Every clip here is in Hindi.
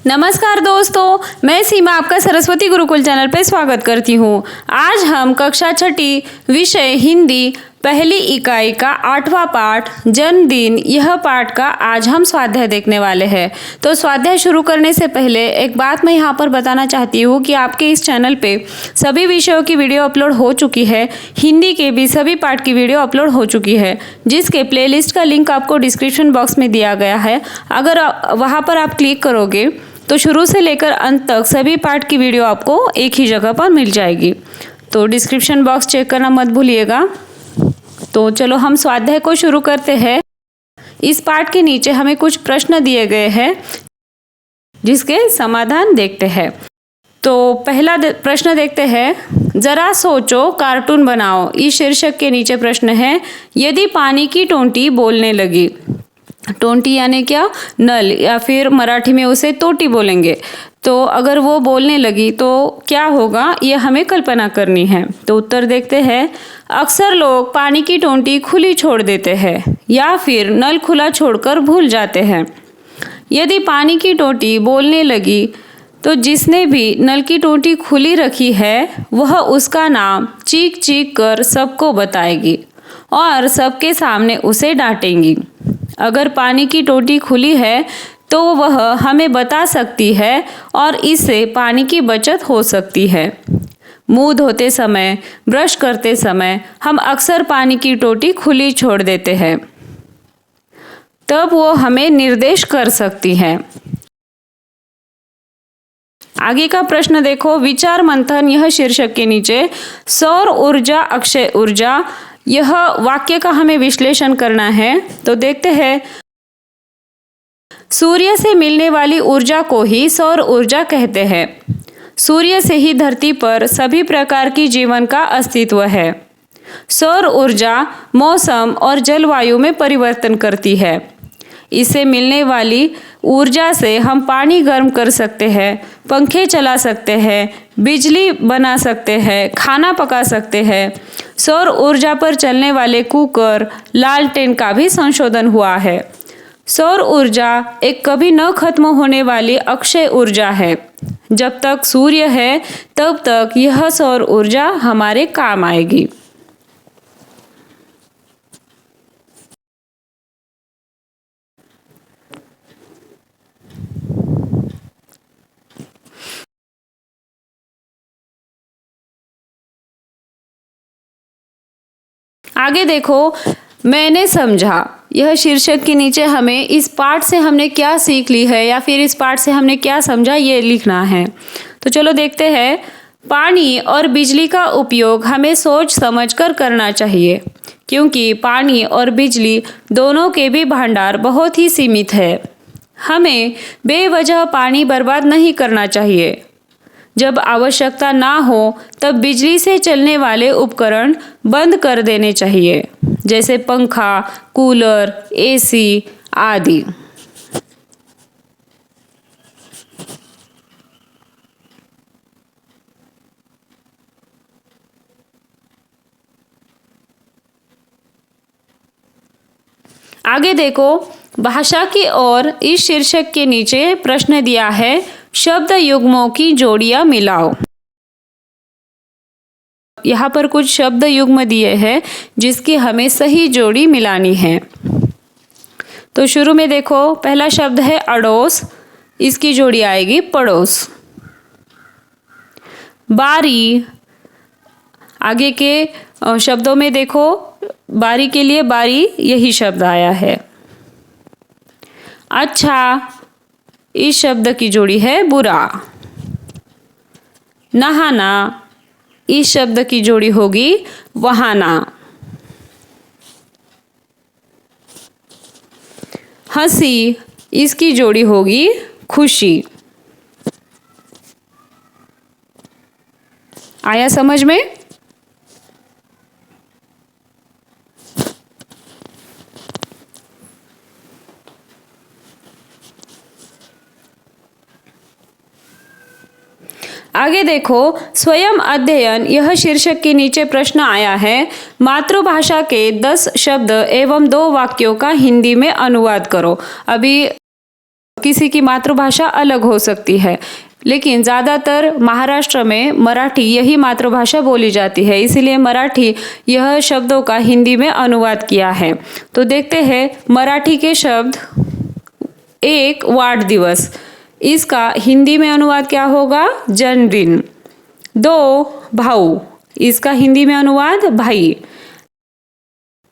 नमस्कार दोस्तों, मैं सीमा आपका सरस्वती गुरुकुल चैनल पे स्वागत करती हूँ। आज हम कक्षा छठी विषय हिंदी पहली इकाई का 8वां पाठ जन्मदिन यह पाठ का आज हम स्वाध्याय देखने वाले हैं। तो स्वाध्याय शुरू करने से पहले एक बात मैं यहाँ पर बताना चाहती हूँ कि आपके इस चैनल पे सभी विषयों की वीडियो अपलोड हो चुकी है। हिंदी के भी सभी पाठ की वीडियो अपलोड हो चुकी है, जिसके प्लेलिस्ट का लिंक आपको डिस्क्रिप्शन बॉक्स में दिया गया है। अगर वहाँ पर आप क्लिक करोगे तो शुरू से लेकर अंत तक सभी पाठ की वीडियो आपको एक ही जगह पर मिल जाएगी। तो डिस्क्रिप्शन बॉक्स चेक करना मत भूलिएगा। तो चलो हम स्वाध्याय को शुरू करते हैं। इस पाठ के नीचे हमें कुछ प्रश्न दिए गए हैं, जिसके समाधान देखते हैं। तो पहला प्रश्न देखते हैं, जरा सोचो कार्टून बनाओ। इस शीर्षक के नीचे प्रश्न है, यदि पानी की टोंटी बोलने लगी। टोंटी यानी क्या? नल, या फिर मराठी में उसे तोटी बोलेंगे। तो अगर वो बोलने लगी तो क्या होगा, ये हमें कल्पना करनी है। तो उत्तर देखते हैं। अक्सर लोग पानी की टोंटी खुली छोड़ देते हैं या फिर नल खुला छोड़कर भूल जाते हैं। यदि पानी की टोंटी बोलने लगी तो जिसने भी नल की टोंटी खुली रखी है वह उसका नाम चीख चीख कर सबको बताएगी और सबके सामने उसे डांटेंगी। अगर पानी की टोंटी खुली है तो वह हमें बता सकती है और इससे पानी की बचत हो सकती है। मुंह धोते समय, ब्रश करते समय हम अक्सर पानी की टोंटी खुली छोड़ देते हैं, तब वो हमें निर्देश कर सकती है। आगे का प्रश्न देखो, विचार मंथन यह शीर्षक के नीचे सौर ऊर्जा अक्षय ऊर्जा यह वाक्य का हमें विश्लेषण करना है। तो देखते हैं, सूर्य से मिलने वाली ऊर्जा को ही सौर ऊर्जा कहते हैं। सूर्य से ही धरती पर सभी प्रकार की जीवन का अस्तित्व है। सौर ऊर्जा मौसम और जलवायु में परिवर्तन करती है। इससे मिलने वाली ऊर्जा से हम पानी गर्म कर सकते हैं, पंखे चला सकते हैं, बिजली बना सकते हैं, खाना पका सकते हैं। सौर ऊर्जा पर चलने वाले कुकर, लालटेन का भी संशोधन हुआ है। सौर ऊर्जा एक कभी न खत्म होने वाली अक्षय ऊर्जा है। जब तक सूर्य है तब तक यह सौर ऊर्जा हमारे काम आएगी। आगे देखो, मैंने समझा यह शीर्षक के नीचे हमें इस पाठ से हमने क्या सीख ली है या फिर इस पाठ से हमने क्या समझा, ये लिखना है। तो चलो देखते हैं। पानी और बिजली का उपयोग हमें सोच समझकर करना चाहिए, क्योंकि पानी और बिजली दोनों के भी भंडार बहुत ही सीमित है। हमें बेवजह पानी बर्बाद नहीं करना चाहिए। जब आवश्यकता ना हो तब बिजली से चलने वाले उपकरण बंद कर देने चाहिए, जैसे पंखा, कूलर, एसी आदि। आगे देखो, भाषा की ओर इस शीर्षक के नीचे प्रश्न दिया है, शब्द युग्मों की जोड़ियां मिलाओ। यहाँ पर कुछ शब्द युग्म दिए हैं जिसकी हमें सही जोड़ी मिलानी है। तो शुरू में देखो, पहला शब्द है अड़ोस, इसकी जोड़ी आएगी पड़ोस। बारी, आगे के शब्दों में देखो, बारी के लिए बारी यही शब्द आया है। अच्छा, इस शब्द की जोड़ी है बुरा। नहाना, इस शब्द की जोड़ी होगी वहाना। हंसी, इसकी जोड़ी होगी खुशी। आया समझ में? आगे देखो, स्वयं अध्ययन यह शीर्षक के नीचे प्रश्न आया है, मातृभाषा के 10 शब्द एवं 2 वाक्यों का हिंदी में अनुवाद करो। अभी किसी की मातृभाषा अलग हो सकती है, लेकिन ज़्यादातर महाराष्ट्र में मराठी यही मातृभाषा बोली जाती है, इसीलिए मराठी यह शब्दों का हिंदी में अनुवाद किया है। तो देखते हैं मराठी के शब्द। एक, वाढदिवस, इसका हिंदी में अनुवाद क्या होगा? जन्मदिन। दो, भाऊ, इसका हिंदी में अनुवाद भाई।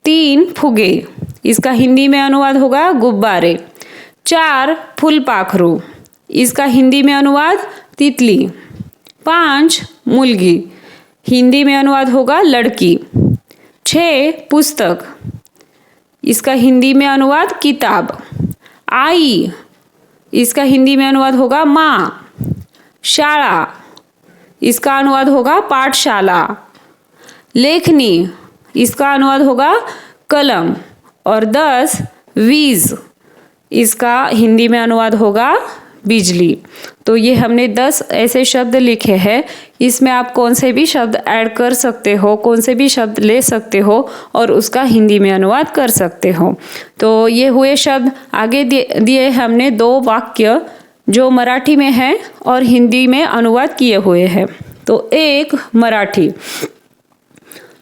तीन, फुगे, इसका हिंदी में अनुवाद होगा गुब्बारे। चार, फुलपाखरू, इसका हिंदी में अनुवाद तितली। पाँच, मुलगी, हिंदी में अनुवाद होगा लड़की। छः, पुस्तक, इसका हिंदी में अनुवाद किताब। आई, इसका हिंदी में अनुवाद होगा माँ। शाळा, इसका अनुवाद होगा पाठशाला। लेखनी, इसका अनुवाद होगा कलम। और 10, वीज, इसका हिंदी में अनुवाद होगा बिजली। तो ये हमने 10 ऐसे शब्द लिखे हैं। इसमें आप कौन से भी शब्द ऐड कर सकते हो, कौन से भी शब्द ले सकते हो और उसका हिंदी में अनुवाद कर सकते हो। तो ये हुए शब्द। आगे दिए हमने 2 वाक्य जो मराठी में हैं और हिंदी में अनुवाद किए हुए हैं। तो एक, मराठी,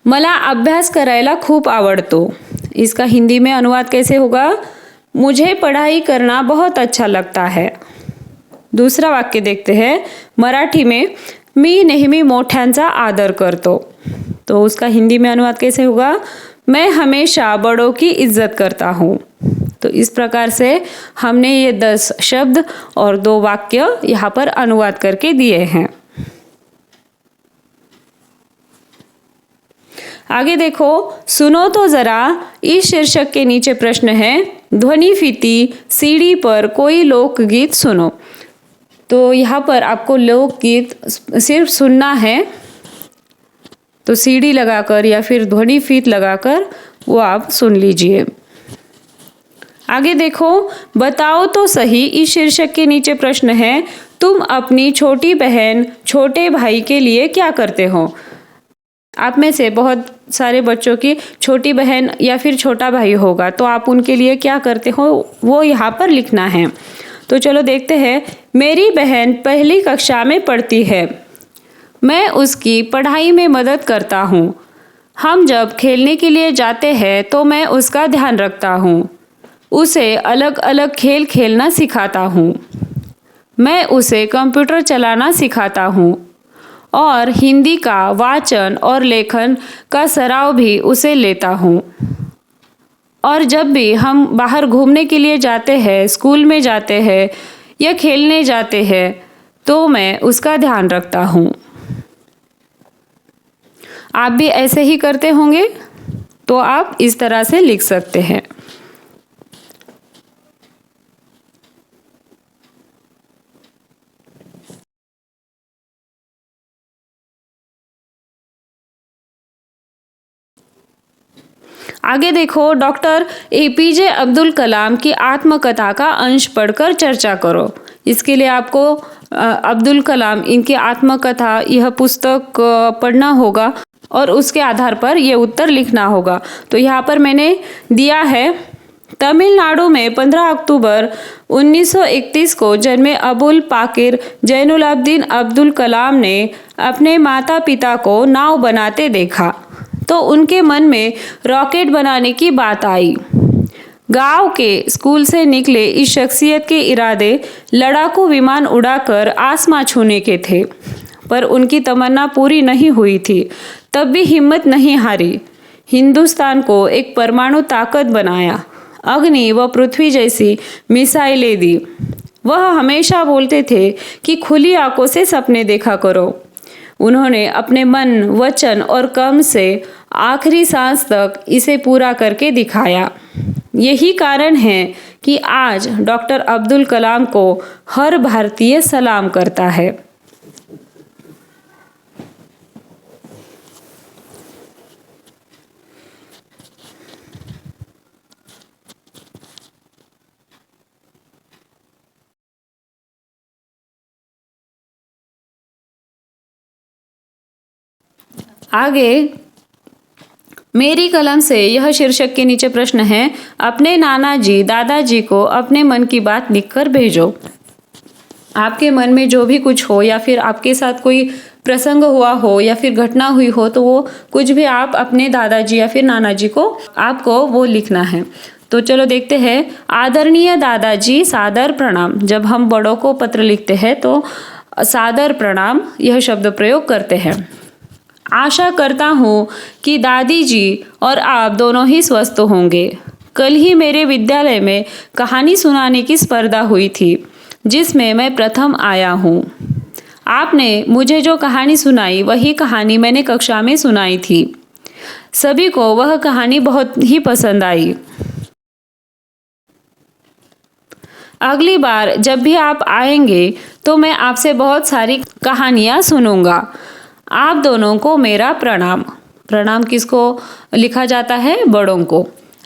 मला अभ्यास करायला खूप आवडतो, इसका हिंदी में अनुवाद कैसे होगा? मुझे पढ़ाई करना बहुत अच्छा लगता है। दूसरा वाक्य देखते हैं मराठी में, मी नेहमी मोठ्यांचा आदर करतो, तो उसका हिंदी में अनुवाद कैसे होगा? मैं हमेशा बड़ों की इज्जत करता हूँ। तो इस प्रकार से हमने ये 10 शब्द और 2 वाक्य यहाँ पर अनुवाद करके दिए हैं। आगे देखो, सुनो तो जरा, इस शीर्षक के नीचे प्रश्न है, ध्वनिफीति सीडी पर कोई लोकगीत सुनो। तो यहाँ पर आपको लोकगीत सिर्फ सुनना है, तो सीडी लगाकर या फिर ध्वनिफीत लगाकर वो आप सुन लीजिए। आगे देखो, बताओ तो सही, इस शीर्षक के नीचे प्रश्न है, तुम अपनी छोटी बहन छोटे भाई के लिए क्या करते हो? आप में से बहुत सारे बच्चों की छोटी बहन या फिर छोटा भाई होगा, तो आप उनके लिए क्या करते हो वो यहाँ पर लिखना है। तो चलो देखते हैं। मेरी बहन पहली कक्षा में पढ़ती है, मैं उसकी पढ़ाई में मदद करता हूँ। हम जब खेलने के लिए जाते हैं तो मैं उसका ध्यान रखता हूँ, उसे अलग अलग खेल खेलना सिखाता हूँ। मैं उसे कंप्यूटर चलाना सिखाता हूँ और हिंदी का वाचन और लेखन का सराव भी उसे लेता हूँ। और जब भी हम बाहर घूमने के लिए जाते हैं, स्कूल में जाते हैं या खेलने जाते हैं, तो मैं उसका ध्यान रखता हूँ। आप भी ऐसे ही करते होंगे, तो आप इस तरह से लिख सकते हैं। आगे देखो, डॉक्टर APJ अब्दुल कलाम की आत्मकथा का अंश पढ़कर चर्चा करो। इसके लिए आपको अब्दुल कलाम इनकी आत्मकथा यह पुस्तक पढ़ना होगा और उसके आधार पर यह उत्तर लिखना होगा। तो यहाँ पर मैंने दिया है, तमिलनाडु में 15 अक्टूबर 1931 को जन्मे अबुल पाकिर जैनुलाब्दीन अब्दुल कलाम ने अपने माता पिता को नाव बनाते देखा तो उनके मन में रॉकेट बनाने की बात आई। गांव के स्कूल से निकले इस शख्सियत के इरादे लड़ाकू विमान उड़ाकर आसमां छूने के थे, पर उनकी तमन्ना पूरी नहीं हुई थी। तब भी हिम्मत नहीं हारी, हिंदुस्तान को एक परमाणु ताकत बनाया, अग्नि व पृथ्वी जैसी मिसाइलें दी। वह हमेशा बोलते थे कि खुली आंखों से सपने देखा करो। उन्होंने अपने मन, वचन और कर्म से आखिरी सांस तक इसे पूरा करके दिखाया। यही कारण है कि आज डॉक्टर अब्दुल कलाम को हर भारतीय सलाम करता है। आगे मेरी कलम से यह शीर्षक के नीचे प्रश्न है, अपने नाना जी दादाजी को अपने मन की बात लिखकर भेजो। आपके मन में जो भी कुछ हो या फिर आपके साथ कोई प्रसंग हुआ हो या फिर घटना हुई हो, तो वो कुछ भी आप अपने दादाजी या फिर नाना जी को आपको वो लिखना है। तो चलो देखते हैं। आदरणीय दादाजी, सादर प्रणाम। जब हम बड़ों को पत्र लिखते हैं तो सादर प्रणाम यह शब्द प्रयोग करते हैं। आशा करता हूँ कि दादी जी और आप दोनों ही स्वस्थ होंगे। कल ही मेरे विद्यालय में कहानी सुनाने की स्पर्धा हुई थी जिसमें मैं प्रथम आया हूँ। आपने मुझे जो कहानी सुनाई वही कहानी मैंने कक्षा में सुनाई थी। सभी को वह कहानी बहुत ही पसंद आई। अगली बार जब भी आप आएंगे तो मैं आपसे बहुत सारी कहानियाँ सुनूंगा। आप दोनों को मेरा प्रणाम। प्रणाम किसको लिखा जाता है? बड़ों को।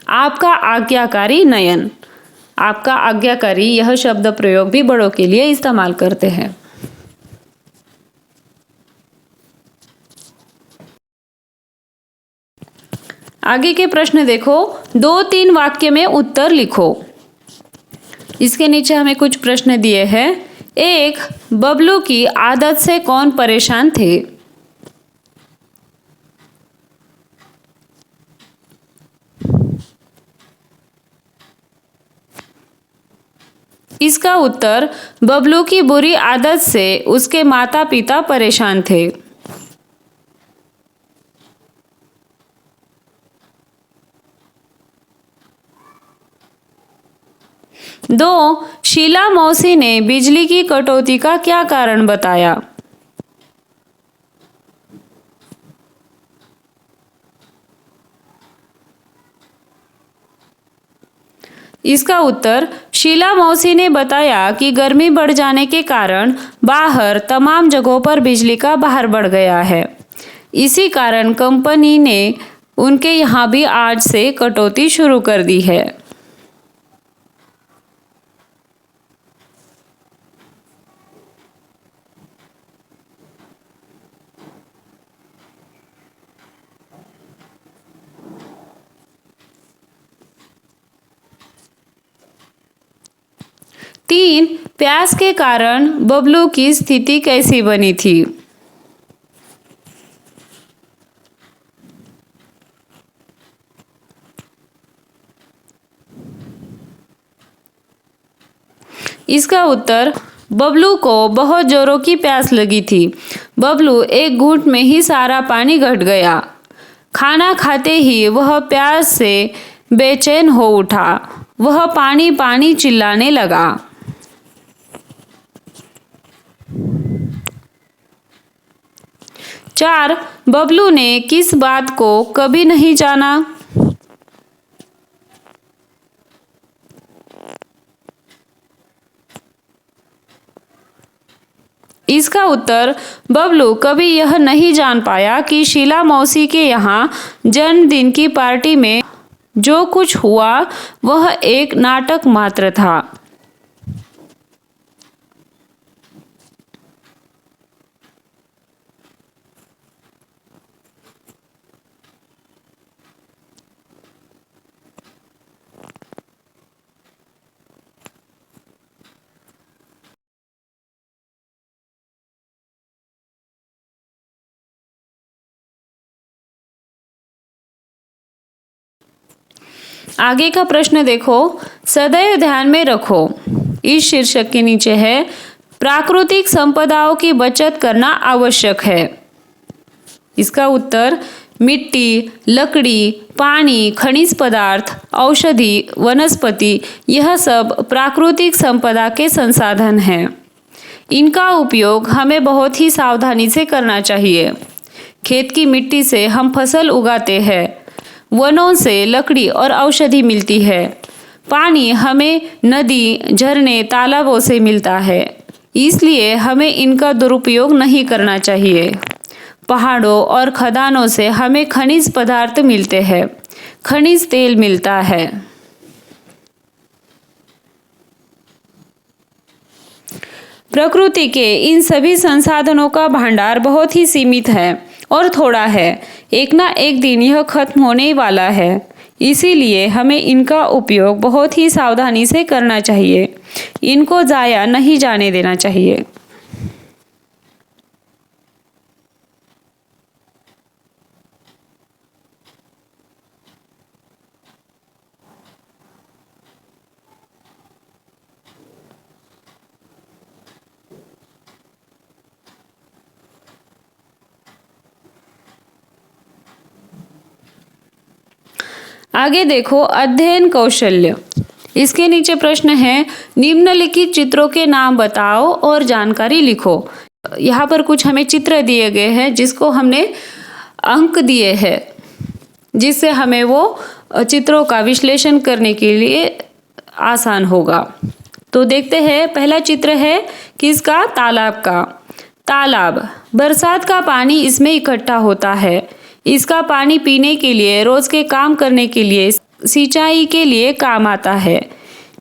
आपका आज्ञाकारी नयन। आपका आज्ञाकारी यह शब्द प्रयोग भी बड़ों के लिए इस्तेमाल करते हैं। आगे के प्रश्न देखो। 2-3 वाक्य में उत्तर लिखो। इसके नीचे हमें कुछ प्रश्न दिए हैं। 1. बबलू की आदत से कौन परेशान थे? इसका उत्तर, बबलू की बुरी आदत से उसके माता पिता परेशान थे। 2. शीला मौसी ने बिजली की कटौती का क्या कारण बताया? इसका उत्तर, शीला मौसी ने बताया कि गर्मी बढ़ जाने के कारण बाहर तमाम जगहों पर बिजली का भार बढ़ गया है। इसी कारण कंपनी ने उनके यहाँ भी आज से कटौती शुरू कर दी है। तीन, प्यास के कारण बबलू की स्थिति कैसी बनी थी? इसका उत्तर, बबलू को बहुत जोरों की प्यास लगी थी। बबलू एक घूंट में ही सारा पानी घट गया। खाना खाते ही वह प्यास से बेचैन हो उठा। वह पानी पानी चिल्लाने लगा। 4. बबलू ने किस बात को कभी नहीं जाना? इसका उत्तर, बबलू कभी यह नहीं जान पाया कि शीला मौसी के यहाँ जन्मदिन की पार्टी में जो कुछ हुआ वह एक नाटक मात्र था। आगे का प्रश्न देखो। सदैव ध्यान में रखो। इस शीर्षक के नीचे है, प्राकृतिक संपदाओं की बचत करना आवश्यक है। इसका उत्तर, मिट्टी, लकड़ी, पानी, खनिज पदार्थ, औषधि, वनस्पति यह सब प्राकृतिक संपदा के संसाधन हैं। इनका उपयोग हमें बहुत ही सावधानी से करना चाहिए। खेत की मिट्टी से हम फसल उगाते हैं। वनों से लकड़ी और औषधि मिलती है। पानी हमें नदी, झरने, तालाबों से मिलता है, इसलिए हमें इनका दुरुपयोग नहीं करना चाहिए। पहाड़ों और खदानों से हमें खनिज पदार्थ मिलते हैं। खनिज तेल मिलता है। प्रकृति के इन सभी संसाधनों का भंडार बहुत ही सीमित है और थोड़ा है। एक ना एक दिन यह खत्म होने ही वाला है, इसीलिए हमें इनका उपयोग बहुत ही सावधानी से करना चाहिए। इनको ज़ाया नहीं जाने देना चाहिए। आगे देखो, अध्ययन कौशल्य। इसके नीचे प्रश्न है, निम्नलिखित चित्रों के नाम बताओ और जानकारी लिखो। यहाँ पर कुछ हमें चित्र दिए गए हैं जिसको हमने अंक दिए हैं, जिससे हमें वो चित्रों का विश्लेषण करने के लिए आसान होगा। तो देखते हैं, पहला चित्र है किसका? तालाब का। तालाब, बरसात का पानी इसमें इकट्ठा होता है। इसका पानी पीने के लिए, रोज के काम करने के लिए, सिंचाई के लिए काम आता है।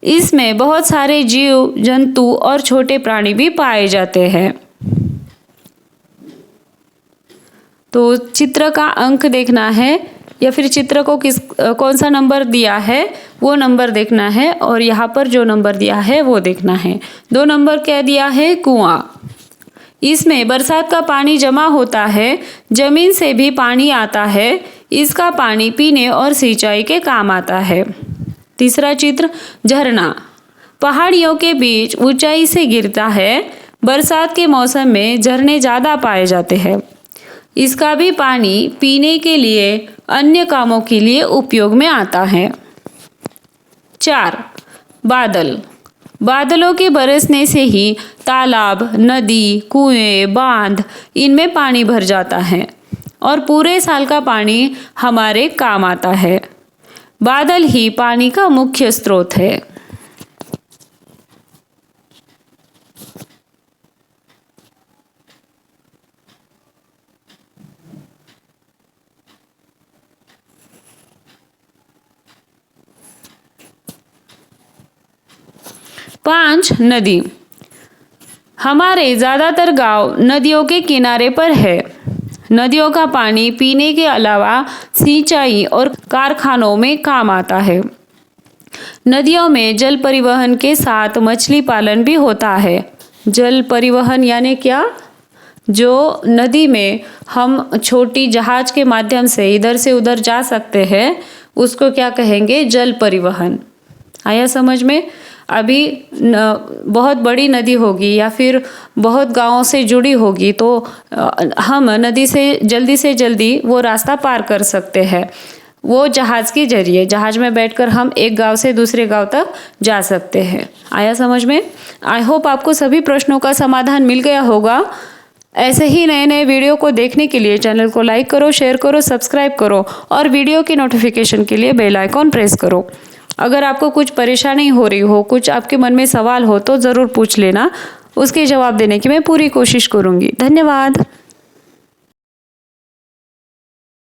इसमें बहुत सारे जीव जंतु और छोटे प्राणी भी पाए जाते हैं। तो चित्र का अंक देखना है या फिर चित्र को कौन सा नंबर दिया है वो नंबर देखना है, और यहाँ पर जो नंबर दिया है वो देखना है। 2 नंबर क्या दिया है? कुआं। इसमें बरसात का पानी जमा होता है, जमीन से भी पानी आता है। इसका पानी पीने और सिंचाई के काम आता है। तीसरा चित्र, झरना, पहाड़ियों के बीच ऊंचाई से गिरता है। बरसात के मौसम में झरने ज़्यादा पाए जाते हैं। इसका भी पानी पीने के लिए, अन्य कामों के लिए उपयोग में आता है। 4, बादल, बादलों के बरसने से ही तालाब, नदी, कुएं, बांध इनमें पानी भर जाता है और पूरे साल का पानी हमारे काम आता है। बादल ही पानी का मुख्य स्रोत है। पाँच, नदी, हमारे ज़्यादातर गांव नदियों के किनारे पर है। नदियों का पानी पीने के अलावा सिंचाई और कारखानों में काम आता है। नदियों में जल परिवहन के साथ मछली पालन भी होता है। जल परिवहन यानी क्या? जो नदी में हम छोटी जहाज के माध्यम से इधर से उधर जा सकते हैं, उसको क्या कहेंगे? जल परिवहन। आया समझ में? अभी बहुत बड़ी नदी होगी या फिर बहुत गांवों से जुड़ी होगी तो हम नदी से जल्दी वो रास्ता पार कर सकते हैं। वो जहाज़ के जरिए, जहाज में बैठकर हम एक गांव से दूसरे गांव तक जा सकते हैं। आया समझ में? आई होप आपको सभी प्रश्नों का समाधान मिल गया होगा। ऐसे ही नए नए वीडियो को देखने के लिए चैनल को लाइक करो, शेयर करो, सब्सक्राइब करो और वीडियो की नोटिफिकेशन के लिए बेल आइकॉन प्रेस करो। अगर आपको कुछ परेशानी हो रही हो, कुछ आपके मन में सवाल हो तो ज़रूर पूछ लेना, उसके जवाब देने की मैं पूरी कोशिश करूँगी। धन्यवाद।